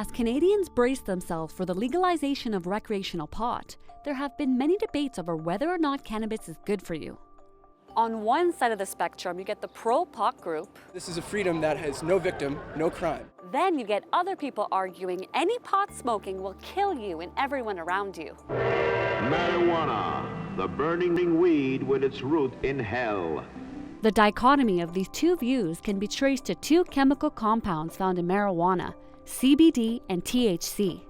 As Canadians brace themselves for the legalization of recreational pot, there have been many debates over whether or not cannabis is good for you. On one side of the spectrum, you get the pro-pot group. This is a freedom that has no victim, no crime. Then you get other people arguing any pot smoking will kill you and everyone around you. Marijuana, the burning weed with its root in hell. The dichotomy of these two views can be traced to two chemical compounds found in marijuana, CBD and THC.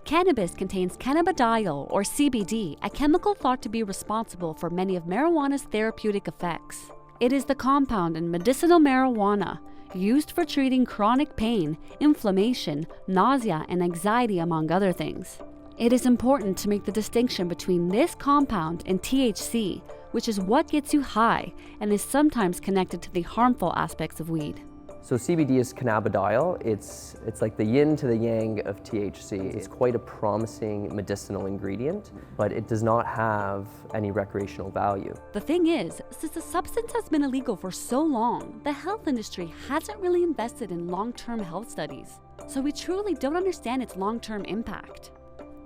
Cannabis contains cannabidiol, or CBD, a chemical thought to be responsible for many of marijuana's therapeutic effects. It is the compound in medicinal marijuana used for treating chronic pain, inflammation, nausea, and anxiety, among other things. It is important to make the distinction between this compound and THC, which is what gets you high and is sometimes connected to the harmful aspects of weed. So CBD is cannabidiol. It's like the yin to the yang of THC. It's quite a promising medicinal ingredient, but it does not have any recreational value. The thing is, since the substance has been illegal for so long, the health industry hasn't really invested in long-term health studies. So we truly don't understand its long-term impact.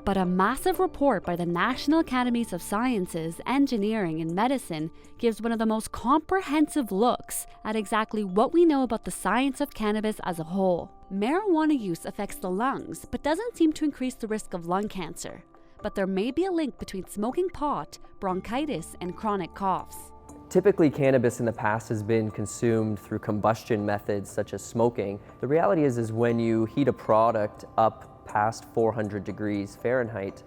But a massive report by the National Academies of Sciences, Engineering, and Medicine gives one of the most comprehensive looks at exactly what we know about the science of cannabis as a whole. Marijuana use affects the lungs, but doesn't seem to increase the risk of lung cancer. But there may be a link between smoking pot, bronchitis, and chronic coughs. Typically, cannabis in the past has been consumed through combustion methods such as smoking. The reality is when you heat a product up past 400 degrees Fahrenheit,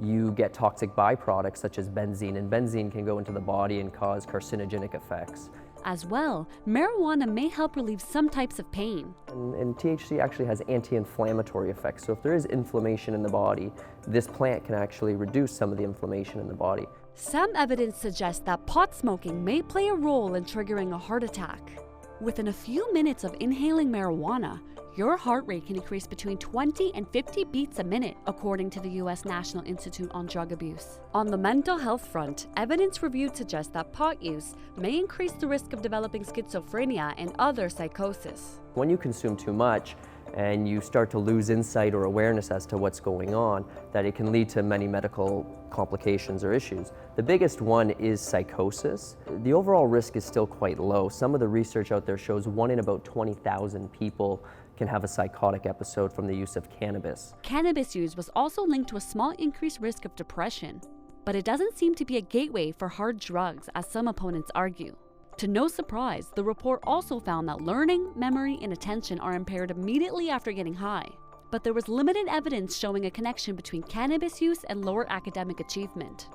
you get toxic byproducts such as benzene, and benzene can go into the body and cause carcinogenic effects. As well, marijuana may help relieve some types of pain. And THC actually has anti-inflammatory effects, so if there is inflammation in the body, this plant can actually reduce some of the inflammation in the body. Some evidence suggests that pot smoking may play a role in triggering a heart attack. Within a few minutes of inhaling marijuana, your heart rate can increase between 20 and 50 beats a minute, according to the U.S. National Institute on Drug Abuse. On the mental health front, evidence reviewed suggests that pot use may increase the risk of developing schizophrenia and other psychosis. When you consume too much and you start to lose insight or awareness as to what's going on, that it can lead to many medical complications or issues. The biggest one is psychosis. The overall risk is still quite low. Some of the research out there shows 1 in about 20,000 people can have a psychotic episode from the use of cannabis. Cannabis use was also linked to a small increased risk of depression, but it doesn't seem to be a gateway for hard drugs, as some opponents argue. To no surprise, the report also found that learning, memory, and attention are impaired immediately after getting high. But there was limited evidence showing a connection between cannabis use and lower academic achievement.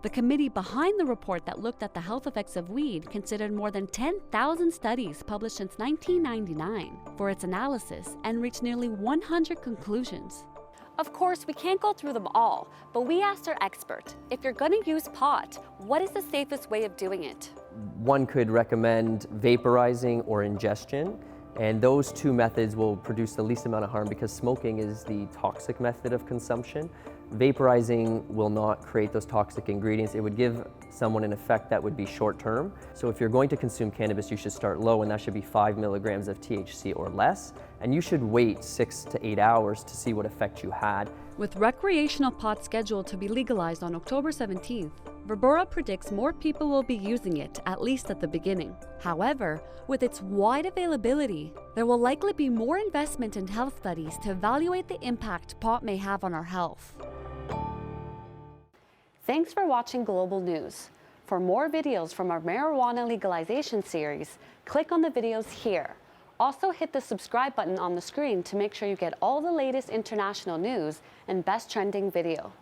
The committee behind the report that looked at the health effects of weed considered more than 10,000 studies published since 1999 for its analysis and reached nearly 100 conclusions. Of course, we can't go through them all, but we asked our expert, if you're going to use pot, what is the safest way of doing it? One could recommend vaporizing or ingestion, and those two methods will produce the least amount of harm because smoking is the toxic method of consumption. Vaporizing will not create those toxic ingredients. It would give someone an effect that would be short-term. So if you're going to consume cannabis, you should start low, and that should be 5 milligrams of THC or less. And you should wait 6 to 8 hours to see what effect you had. With recreational pot scheduled to be legalized on October 17th, Verbura predicts more people will be using it, at least at the beginning. However, with its wide availability, there will likely be more investment in health studies to evaluate the impact pot may have on our health. Thanks for watching Global News. For more videos from our marijuana legalization series, click on the videos here. Also hit the subscribe button on the screen to make sure you get all the latest international news and best trending video.